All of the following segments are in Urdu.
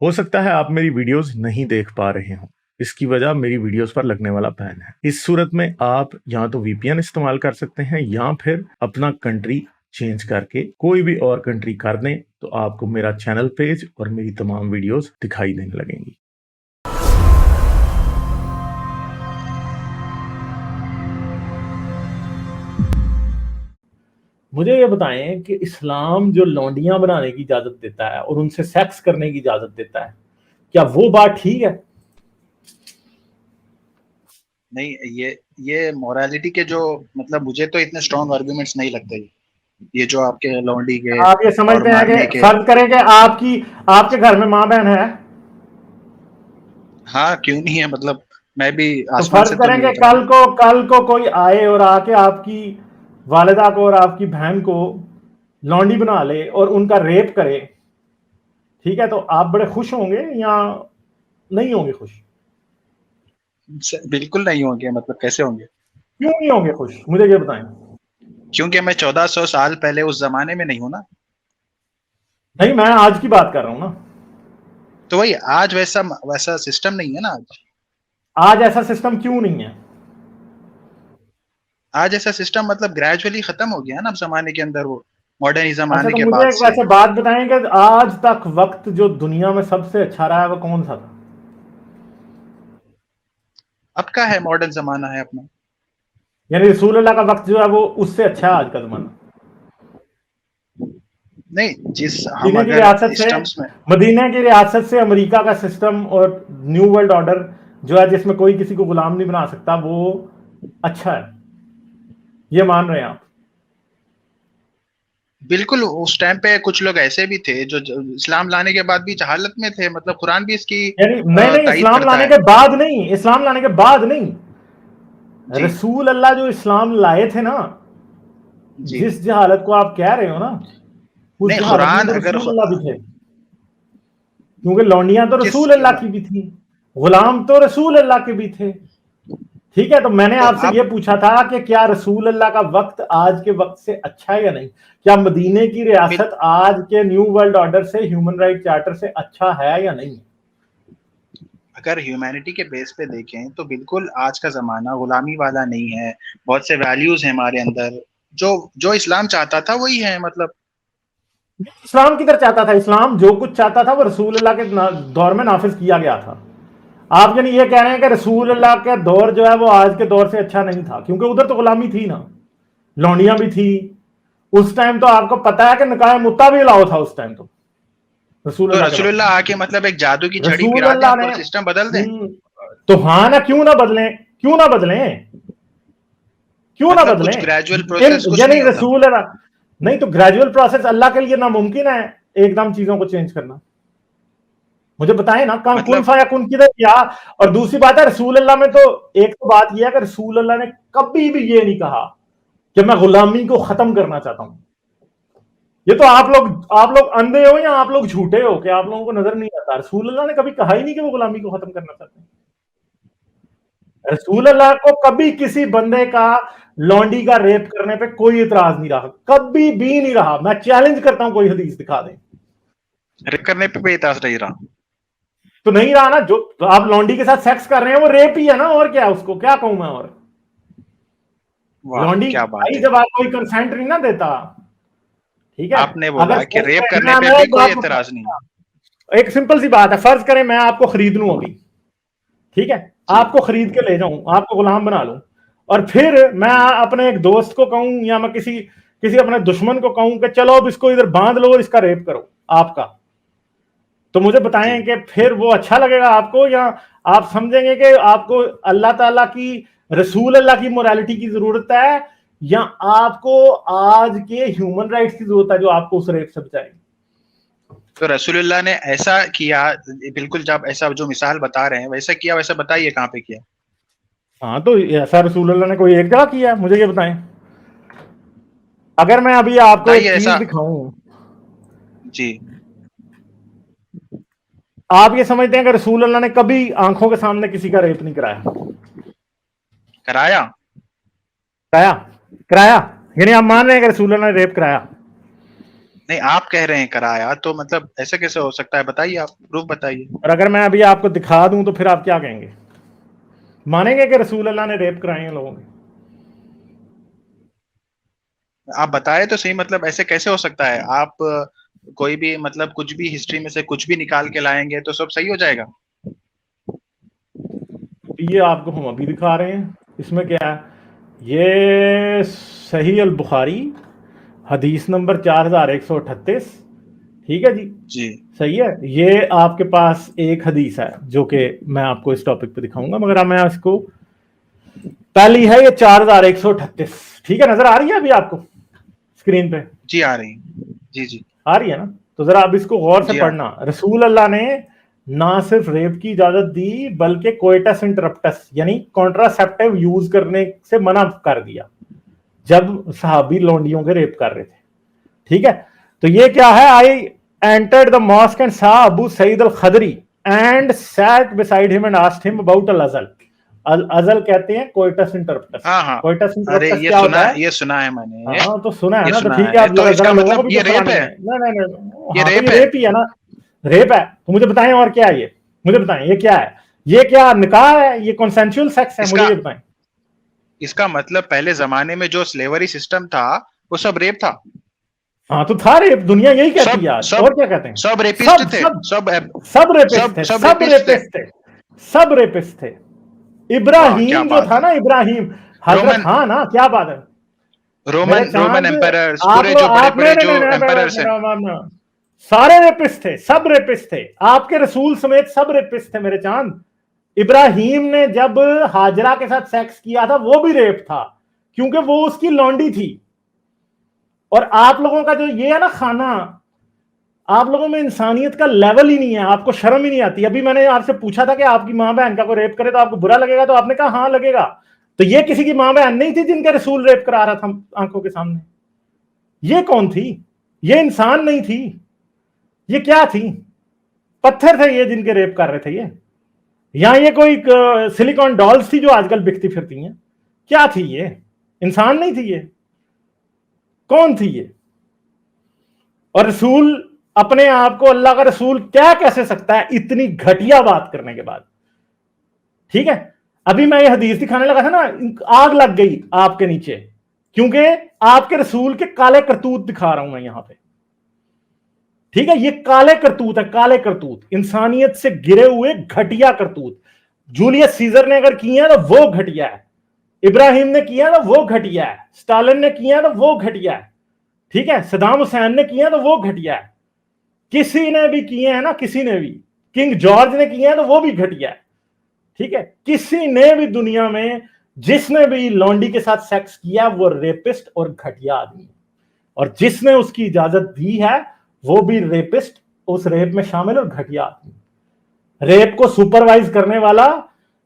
ہو سکتا ہے آپ میری ویڈیوز نہیں دیکھ پا رہے ہوں، اس کی وجہ میری ویڈیوز پر لگنے والا بین ہے۔ اس صورت میں آپ یا تو وی پی این استعمال کر سکتے ہیں یا پھر اپنا کنٹری چینج کر کے کوئی بھی اور کنٹری کر دیں تو آپ کو میرا چینل پیج اور میری تمام ویڈیوز دکھائی دینے لگیں گی۔ مجھے یہ بتائیں کہ اسلام جو لونڈیاں بنانے کی اجازت دیتا ہے اور ان سے سیکس کرنے کی اجازت دیتا ہے، کیا وہ بات ٹھیک ہے؟ نہیں، یہ مورالٹی کے جو مطلب مجھے تو اتنے اسٹرانگ آرگومنٹس نہیں لگتے، یہ جو آپ کے لونڈی کے آپ یہ اور سمجھتے ہیں مارنے کہ کے۔ فرض کریں کہ آپ کے گھر میں ماں بہن ہے، ہاں کیوں نہیں ہے، مطلب میں بھی تو آسمان فرض سے تو کریں نہیں کہ اترا نا۔ کل کو کوئی آئے اور آ کے آپ کی والدہ کو اور آپ کی بہن کو لونڈی بنا لے اور ان کا ریپ کرے، ٹھیک ہے، تو آپ بڑے خوش ہوں گے یا نہیں ہوں گے خوش؟ بالکل نہیں ہوں گے، مطلب کیسے ہوں گے؟ کیوں نہیں ہوں گے خوش؟ مجھے یہ بتائیں۔ کیونکہ میں 1400 سال پہلے اس زمانے میں نہیں ہوں نا۔ نہیں، میں آج کی بات کر رہا ہوں نا۔ تو وہی آج ویسا سسٹم نہیں ہے نا۔ آج ایسا سسٹم کیوں نہیں ہے؟ آج ایسا سسٹم مطلب گریجولی ختم ہو گیا نا اب زمانے کے اندر، وہ ماڈرنزم اچھا، آنے تو کے مجھے بعد ایک سے۔ ویسے بات بتائیں کہ آج تک وقت جو دنیا میں سب سے اچھا رہا ہے وہ کون سا تھا؟ اب کا ہے ماڈرن زمانہ ہے اپنا۔ یعنی رسول اللہ کا وقت جو ہے وہ اس سے اچھا ہے آج کا زمانہ؟ نہیں، جس ہم مدینے کی اگر ریاست اس سے ٹرمز میں۔ مدینے کی ریاست سے امریکہ کا سسٹم اور نیو ورلڈ آرڈر جو ہے جس میں کوئی کسی کو غلام نہیں بنا سکتا، وہ اچھا ہے، یہ مان رہے ہیں آپ؟ بالکل، اس ٹائم پہ کچھ لوگ ایسے بھی تھے جو اسلام لانے کے بعد بھی جہالت میں تھے، مطلب قرآن بھی اس کی یعنی نہیں، تائید اسلام کرتا لانے ہے۔ کے بعد نہیں، اسلام لانے کے بعد نہیں، جی رسول اللہ جو اسلام لائے تھے نا، جی۔ جس جہالت کو آپ کہہ رہے ہو نا، اس نہیں، جہالت میں قرآن تو اگر رسول اللہ بھی تھے، کیونکہ لونڈیاں تو کس رسول اللہ کی بھی تھی، غلام تو رسول اللہ کے بھی تھے، ٹھیک ہے۔ تو میں نے تو آپ سے آپ یہ پوچھا تھا کہ کیا رسول اللہ کا وقت آج کے وقت سے اچھا ہے یا نہیں؟ کیا مدینے کی ریاست آج کے نیو ورلڈ آرڈر سے، ہیومن رائٹ چارٹر سے اچھا ہے یا نہیں؟ اگر ہیومینٹی کے بیس پہ دیکھیں تو بالکل آج کا زمانہ غلامی والا نہیں ہے، بہت سے ویلیوز ہیں ہمارے اندر، جو اسلام چاہتا تھا وہی ہے مطلب۔ اسلام کدھر چاہتا تھا؟ اسلام جو کچھ چاہتا تھا وہ رسول اللہ کے دور میں نافذ کیا گیا تھا۔ آپ یعنی یہ کہہ رہے ہیں کہ رسول اللہ کا دور جو ہے وہ آج کے دور سے اچھا نہیں تھا، کیونکہ ادھر تو غلامی تھی نا، لونڈیاں بھی تھی اس ٹائم، تو آپ کو پتا ہے کہ نکاح متا بھی الاؤ تھا اس ٹائم، تو رسول تو اللہ کے رسول وقت اللہ آ میں کے مطلب ایک جادو کی چھڑی رسول پھرا دیں، اللہ نے پورا سسٹم بدل دیں؟ تو ہاں نا، کیوں نہ بدلیں، کیوں نہ بدلیں، کیوں نہ مطلب کچھ بدلیں؟ گریجول پروسیس کچھ یعنی نہیں ہوتا؟ رسول اللہ نہیں تو گریجول پروسیس اللہ کے لیے ناممکن ہے ایک دم چیزوں کو چینج کرنا؟ مجھے بتائیں نا، کن مطلب فایا کن کدھر کیا؟ اور دوسری بات ہے رسول اللہ میں تو ایک تو بات یہ ہے کہ رسول اللہ نے کبھی بھی یہ نہیں کہا کہ میں غلامی کو ختم کرنا چاہتا ہوں۔ یہ تو آپ لوگ اندھے ہو یا آپ لوگ جھوٹے ہو کہ آپ لوگوں کو نظر نہیں آتا، رسول اللہ نے کبھی کہا ہی نہیں کہ وہ غلامی کو ختم کرنا چاہتے ہیں۔ رسول اللہ کو کبھی کسی بندے کا لونڈی کا ریپ کرنے پہ کوئی اعتراض نہیں رہا، کبھی بھی نہیں رہا۔ میں چیلنج کرتا ہوں کوئی حدیث دکھا دیں۔ ریپ کرنے پہ اعتراض نہیں رہا؟ تو نہیں رہا نا، جو آپ لونڈی کے ساتھ سیکس کر رہے ہیں وہ ریپ ہی ہے نا، اور کیا اس کو کیا کہوں میں؟ اور واہ لونڈی کیا بات بھائی ہے! جب آپ کوئی کنسینٹ نہیں نہ دیتا، ٹھیک ہے، آپ نے اگر بولا کہ ریپ کرنے پہ میں بھی ایک کوئی بات اعتراض نہیں؟ ایک سمپل سی بات ہے، فرض کریں میں آپ کو خرید لوں ابھی، ٹھیک ہے، جی آپ کو خرید کے لے جاؤں، آپ کو غلام بنا لوں، اور پھر میں جی اپنے ایک دوست کو کہوں یا میں کسی اپنے دشمن کو کہوں کہ چلو اب اس کو ادھر باندھ لو اور اس کا ریپ کرو آپ کا، تو مجھے جی۔ بتائیں کہ پھر وہ اچھا لگے گا آپ کو، یا آپ سمجھیں گے کہ آپ کو اللہ تعالیٰ کی، رسول اللہ کی موریلٹی کی ضرورت ہے، یا آپ کو آج کے ہیومن رائٹس کی ضرورت ہے جو آپ کو اس ریپ سے بچائے گی؟ تو رسول اللہ نے ایسا کیا، بالکل جب ایسا جو مثال بتا رہے ہیں ویسا کیا، ویسا بتائیے کہاں پہ کیا؟ ہاں، تو ایسا رسول اللہ نے کوئی ایک جگہ کیا ہے؟ مجھے یہ بتائیں۔ اگر میں ابھی آپ کو ایک بتائیے ایسا۔ چیز دکھاؤں، جی۔ آپ یہ سمجھتے ہیں کہ رسول اللہ نے کبھی آنکھوں کے سامنے کسی کا ریپ نہیں کرایا؟ کرایا؟ کرایا؟ کرایا؟ یعنی آپ مان رہے ہیں کہ رسول اللہ نے ریپ کرایا؟ نہیں آپ کہہ رہے ہیں کرایا، تو مطلب ایسا کیسے ہو سکتا ہے؟ بتائیے، آپ پروف بتائیے. اور اگر میں ابھی آپ کو دکھا دوں تو پھر آپ کیا کہیں گے؟ مانیں گے کہ رسول اللہ نے ریپ کرائے ہیں لوگوں نے؟ آپ بتائے تو صحیح، مطلب ایسے کیسے ہو سکتا ہے؟ آپ کوئی بھی مطلب کچھ بھی ہسٹری میں سے کچھ بھی نکال کے لائیں گے تو سب صحیح ہو جائے گا؟ یہ آپ کو ہم ابھی دکھا رہے ہیں. اس میں کیا ہے؟ یہ صحیح البخاری حدیث نمبر 4138. ٹھیک ہے جی، جی صحیح ہے. یہ آپ کے پاس ایک حدیث ہے جو کہ میں آپ کو اس ٹاپک پہ دکھاؤں گا، مگر میں اس کو پہلی ہے یہ 4138. ٹھیک ہے، نظر آ رہی ہے ابھی آپ کو اسکرین پہ؟ جی آ رہی ہیں. جی جی آ رہی ہے نا؟ تو ذرا آپ اس کو غور سے جی پڑھنا. رسول اللہ نے نہ صرف ریپ کی اجازت دی بلکہ کوئٹس انٹرپٹس یعنی کانٹراسیپٹیو یوز کرنے سے منع کر دیا جب صحابی لونڈیوں کے ریپ کر رہے تھے. ٹھیک ہے، تو یہ کیا ہے؟ آئی entered the mosque and saw Abu Sayyid al-Khadri and sat beside him and asked him about al-azal. al-azal کہتے ہیں کوئٹس انٹرپٹس. ہاں ہاں. کوئٹس ارے انٹرپٹس کیا ہوتا ہے؟ یہ سنا ہے میں نے. ہاں تو سنا ہے یہ نا، تو سنا ٹھیک ہے. ہے آپ تو اس ذرا کا لوگوں کو مطلب بھی یہ تو ریپ سنانی ہے؟ ہے. نہیں یہ ہاں تو ریپ یہ ہے؟ ریپ ہی ہے نا، ریپ ہے. تو مجھے بتائیں اور کیا ہے؟ یہ مجھے بتائیں یہ کیا ہے؟ یہ کیا نکاح ہے؟ یہ کنسینشول سیکس ہے؟ اس مجھے کا یہ بتائیں. اس کا مطلب پہلے زمانے میں جو سلیوری سسٹم تھا وہ سب ریپ تھا؟ ہاں تو تھا ریپ، دنیا یہی کہتی سب ہے آج. سب اور کیا کہتے ہیں؟ سب ریپسٹ سب تھے؟ سب سب سب ریپسٹ تھے، سب سب ریپسٹ تھے؟ ریپسٹ تھے، سب ریپسٹ تھے. واہ کیا ابراہیم جو بات تھا ہے. نا، ابراہیم حضرت، رومن ہاں نا، کیا بات ہے میرے رومن چاند. امپررز، آپ پورے لوگ جو بڑے آپ بڑے جو امپررز ہیں. سارے ریپسٹ تھے، سب ریپسٹ تھے. آپ کے رسول سمیت سب ریپسٹ تھے میرے چاند. ابراہیم نے جب ہاجرہ کے ساتھ سیکس کیا تھا وہ بھی ریپ تھا کیونکہ وہ اس کی لونڈی تھی. اور آپ لوگوں کا جو یہ ہے نا کھانا، آپ لوگوں میں انسانیت کا لیول ہی نہیں ہے. آپ کو شرم ہی نہیں آتی. ابھی میں نے آپ سے پوچھا تھا کہ آپ کی ماں بہن کا کوئی ریپ کرے تو آپ کو برا لگے گا، تو آپ نے کہا ہاں لگے گا. تو یہ کسی کی ماں بہن نہیں تھی جن کے رسول ریپ کرا رہا تھا آنکھوں کے سامنے. یہ کون تھی؟ یہ انسان نہیں تھی. یہ کیا تھی؟ پتھر تھے یہ جن کے ریپ کر رہے تھے یہ. یا یہ کوئی سلیکون ڈالز تھی جو آج کل بکتی پھرتی ہیں؟ کیا تھی یہ؟ انسان نہیں تھی یہ. کون تھی یہ؟ اور رسول اپنے آپ کو اللہ کا رسول کیا کیسے سکتا ہے اتنی گھٹیا بات کرنے کے بعد؟ ٹھیک ہے، ابھی میں یہ حدیث دکھانے لگا تھا نا، آگ لگ گئی آپ کے نیچے کیونکہ آپ کے رسول کے کالے کرتوت دکھا رہا ہوں میں یہاں پہ. ٹھیک ہے، یہ کالے کرتوت ہے، کالے کرتوت، انسانیت سے گرے ہوئے گھٹیا کرتوت. جولیس سیزر نے اگر کیے ہیں تو وہ گھٹیا ہے، ابراہیم نے کیا تو وہ گھٹیا ہے، اسٹالن نے کیا تو وہ گھٹیا ہے. ٹھیک ہے، صدام حسین نے کیا تو وہ گھٹیا ہے. کسی نے بھی کیے ہیں نا، کسی نے بھی، کنگ جارج نے کیے ہیں تو وہ بھی گھٹیا ہے. ٹھیک ہے، کسی نے بھی دنیا میں جس نے بھی لونڈی کے ساتھ سیکس کیا وہ ریپسٹ اور گھٹیا آدمی ہے. اور جس نے اس کی اجازت دی ہے وہ بھی ریپسٹ، اس ریپ میں شامل اور گھٹیا آدمی. ریپ کو سپروائز کرنے والا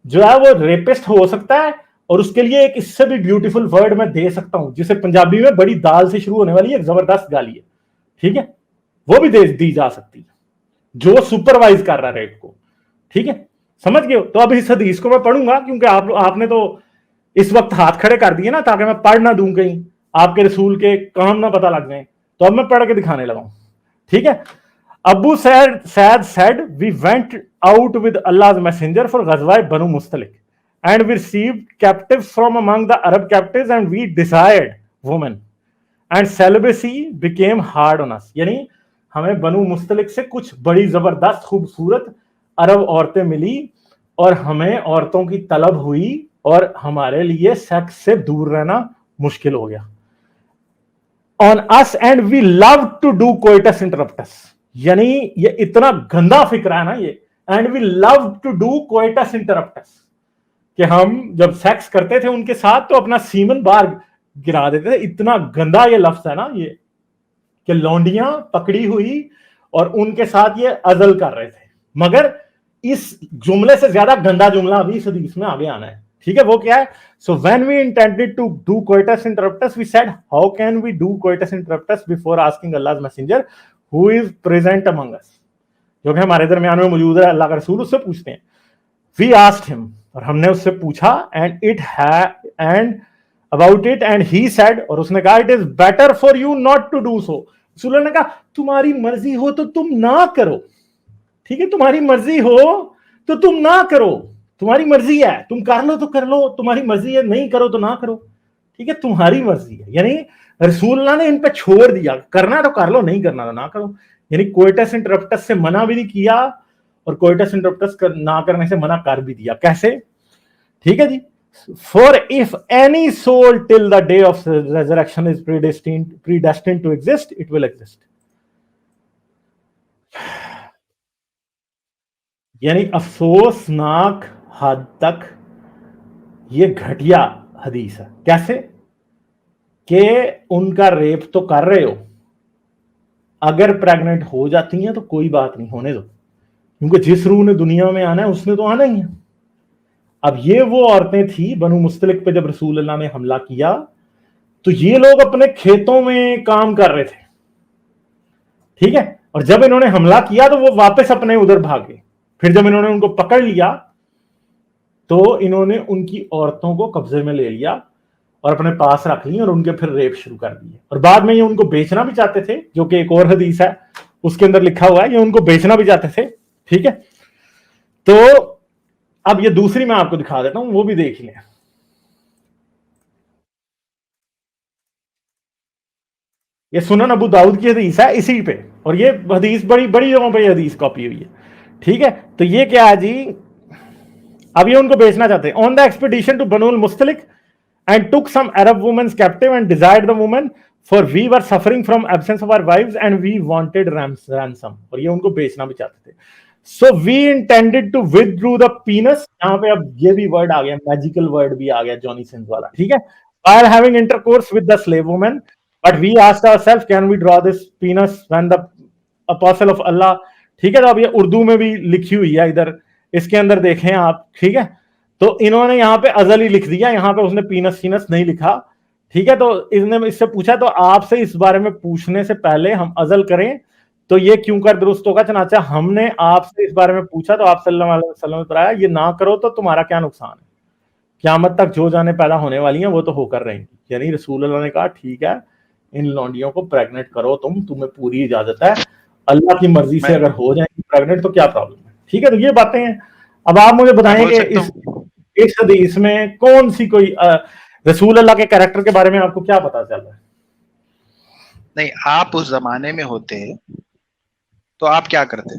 جو ہے وہ ریپسٹ ہو سکتا ہے، اور اس کے لیے ایک اس سے بھی بیوٹیفل ورڈ میں دے سکتا ہوں جسے پنجابی میں بڑی دال سے شروع ہونے والی ایک زبردست گالی ہے. ٹھیک ہے، وہ بھی دی جا سکتی ہے جو سپروائز کر رہا ہے ریپ کو. ٹھیک ہے، سمجھ گئے ہو؟ تو اب اس حدیث کو میں پڑھوں گا کیونکہ آپ نے تو اس وقت ہاتھ کھڑے کر دیے نا تاکہ میں پڑھ نہ دوں کہیں آپ کے رسول کے کام نہ پتہ لگ جائیں. تو اب میں پڑھ کے دکھانے لگا ہوں. ٹھیک ہے، ابو سعد said we went out with Allah's messenger for غزوہ بنو مستلق and we received captives from among the Arab captives and we desired women and celibacy became hard on us. یعنی ہمیں بنو مستلق سے کچھ بڑی زبردست خوبصورت عرب عورتیں ملی اور ہمیں عورتوں کی طلب ہوئی اور ہمارے لیے سیکس سے دور رہنا مشکل ہو گیا. on us and we love to do coitus interruptus. یعنی یہ اتنا گندا فکر ہے نا یہ، and we love to do coitus interruptus کہ ہم جب سیکس کرتے تھے ان کے ساتھ تو اپنا سیمن باہر گرا دیتے تھے. اتنا گندا یہ لفظ ہے نا یہ کہ لونڈیاں پکڑی ہوئی اور ان کے ساتھ یہ عزل کر رہے تھے. مگر اس جملے سے زیادہ گندا جملہ ابھی اس حدیث میں آگے آنا ہے. ٹھیک ہے، وہ کیا ہے؟ So when we intended to do coitus interruptus, we said, how can we do coitus interruptus before asking Allah's messenger who is present among us? جو کہ ہمارے درمیان میں موجود ہے اللہ کا رسول، اس سے پوچھتے ہیں. We asked him، اور ہم نے اس سے پوچھا and about it and he said، اور اس نے کہا it is better for you not to do so. رسول اللہ نے کہا تمہاری مرضی ہو تو تم نہ کرو, ٹھیک ہے, تمہاری مرضی ہو تو تم نہ کرو, تمہاری مرضی ہے, تم کر لو تو کر لو, تمہاری مرضی ہے نہیں کرو تو نہ کرو, ٹھیک ہے, تمہاری مرضی ہے. یعنی رسول اللہ نے ان پہ چھوڑ دیا, کرنا تو کر لو, نہیں کرنا تو نہ کرو. یعنی کوئٹس انٹرپٹس سے منع بھی نہیں کیا اور کوئٹس انٹرپٹس نہ کرنے سے منع کر بھی دیا. کیسے؟ ٹھیک ہے جی. For if any soul till the day of resurrection is predestined to exist, it will exist. یعنی افسوسناک حد تک یہ گھٹیا حدیث ہے. کیسے کہ ان کا ریپ تو کر رہے ہو, اگر پریگننٹ ہو جاتی ہیں تو کوئی بات نہیں, ہونے دو, کیونکہ جس روح نے دنیا میں آنا ہے اس نے تو آنا ہی ہے. اب یہ وہ عورتیں تھی بنو مستلق پہ جب رسول اللہ نے حملہ کیا تو یہ لوگ اپنے کھیتوں میں کام کر رہے تھے, ٹھیک ہے, اور جب انہوں نے حملہ کیا تو وہ واپس اپنے ادھر بھاگے. پھر جب انہوں نے ان کو پکڑ لیا تو انہوں نے ان کی عورتوں کو قبضے میں لے لیا اور اپنے پاس رکھ لی اور ان کے پھر ریپ شروع کر دیے. اور بعد میں یہ ان کو بیچنا بھی چاہتے تھے, جو کہ ایک اور حدیث ہے اس کے اندر لکھا ہوا ہے, یہ ان کو بیچنا بھی چاہتے تھے. ٹھیک ہے, تو اب یہ دوسری میں آپ کو دکھا دیتا ہوں, وہ بھی دیکھ لیں. یہ سنن ابو داؤد کی حدیث ہے اسی پہ, اور یہ حدیث بڑی بڑی جگہوں پہ یہ حدیث کاپی ہوئی ہے. ٹھیک ہے, تو یہ کیا ہے جی, اب یہ ان کو بیچنا چاہتے ہیں. آن دا ایکسپیڈیشن ٹو بنو المستلق and took some Arab women captive and desired the women, for we were suffering from absence of our wives and we wanted ransom. اور یہ ان کو بیچنا بھی چاہتے تھے. So we intended to withdraw the penis. یہاں پہ اب یہ بھی ورڈ آ گیا, میجیکل ورڈ بھی آ گیا جونی سنز والا, ٹھیک ہے, while having intercourse with the slave woman, but we asked ourselves, can we draw this penis when the apostle of Allah. ٹھیک ہے, تو اب یہ اردو میں بھی لکھی ہوئی ہے ادھر, اس کے اندر دیکھیں آپ, ٹھیک ہے, تو انہوں نے یہاں پہ ازل ہی لکھ دیا, یہاں پہ اس نے پینس سینس نہیں لکھا. ٹھیک ہے, تو اس نے اس سے پوچھا تو آپ سے اس بارے میں پوچھنے سے پہلے ہم ازل کریں تو یہ کیوں کر درست ہوگا, چنانچہ ہم نے آپ سے اس بارے میں پوچھا تو آپ صلی اللہ علیہ وسلم نے بتایا یہ نہ کرو تو تمہارا کیا نقصان ہے, قیامت تک جو جانیں پیدا ہونے والی ہیں وہ تو ہو کر رہیں گی. یعنی رسول اللہ نے کہا ٹھیک ہے ان لونڈیوں کو پریگنٹ کرو, تمہیں پوری اجازت ہے, اللہ کی مرضی سے اگر ہو جائیں گی پریگنٹ تو کیا پرابلم ہے. ٹھیک ہے, تو یہ باتیں ہیں. اب آپ مجھے بتائیں کہ اس حدیث میں کون سی کوئی رسول اللہ کے کریکٹر کے بارے میں آپ کو کیا پتا چل رہا ہے؟ نہیں, آپ اس زمانے میں ہوتے تو آپ کیا کرتے؟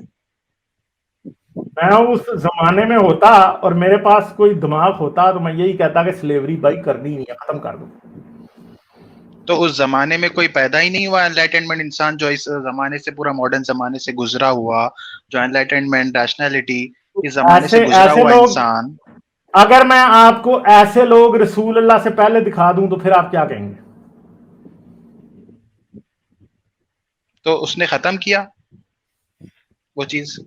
میں اس زمانے میں ہوتا اور میرے پاس کوئی دماغ ہوتا تو میں یہی کہتا کہ سلیوری بھائی کرنی نہیں ہے, ختم کر دو. تو اس زمانے میں کوئی پیدا ہی نہیں ہوا انلائٹنمنٹ انسان جو اس زمانے سے پورا ماڈرن زمانے سے گزرا ہوا, جو انلائٹنمنٹ ریشنلٹی اس زمانے سے گزرا ہوا انسان. اگر میں آپ کو ایسے لوگ رسول اللہ سے پہلے دکھا دوں تو پھر آپ کیا کہیں گے؟ تو اس نے ختم کیا وہ چیز,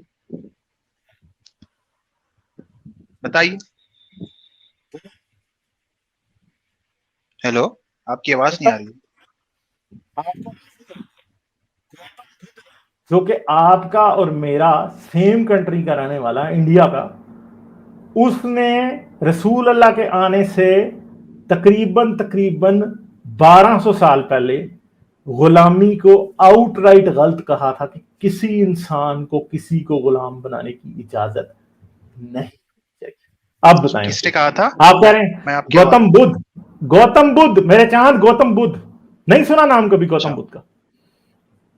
بتائیے. ہیلو, آپ کی آواز نہیں آ رہی. جو کہ آپ کا اور میرا سیم کنٹری کا رہنے والا انڈیا کا, اس نے رسول اللہ کے آنے سے تقریباً 1200 سال پہلے غلامی کو آؤٹ رائٹ غلط کہا تھا کہ کسی انسان کو کسی کو غلام بنانے کی اجازت نہیں. آپ بتائیں کس نے کہا تھا؟ آپ کہہ رہے ہیں گوتم بدھ, میرے چاند گوتم بدھ, نہیں سنا نام کبھی گوتم بدھ کا؟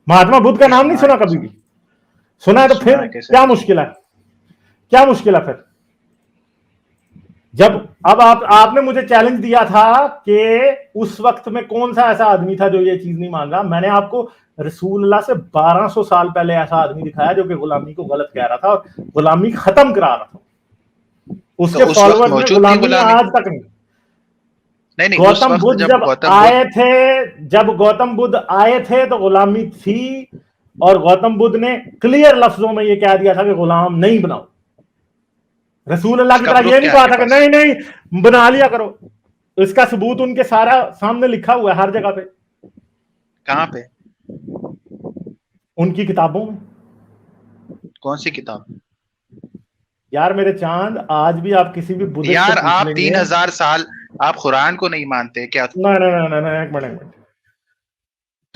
مہاتما بدھ کا نام نہیں سنا کبھی بھی؟ سنا ہے تو پھر کیا مشکل ہے, کیا مشکل ہے پھر؟ جب اب آپ نے مجھے چیلنج دیا تھا کہ اس وقت میں کون سا ایسا آدمی تھا جو یہ چیز نہیں مان رہا, میں نے آپ کو رسول اللہ سے 1200 سال پہلے ایسا آدمی دکھایا جو کہ غلامی کو غلط کہہ رہا تھا اور غلامی ختم کرا رہا تھا. اس کے فالوورز میں غلامی آج تک نہیں. گوتم بدھ جب گوتم بدھ آئے تھے تو غلامی تھی, اور گوتم بدھ نے کلیئر لفظوں میں یہ کہہ دیا تھا کہ غلام نہیں بناؤ. رسول اللہ کی طرح یہ نہیں کہا تھا کہ نہیں نہیں بنا لیا کرو. اس کا ثبوت ان کے سارا سامنے لکھا ہوا ہے ہر جگہ پہ. کہاں پہ؟ ان کی کتابوں میں. کون سی کتاب؟ یار میرے چاند, آج بھی آپ کسی بھی بدھ یار آپ 3000 سال آپ قرآن کو نہیں مانتے کیا؟ نہیں, ایک منٹ.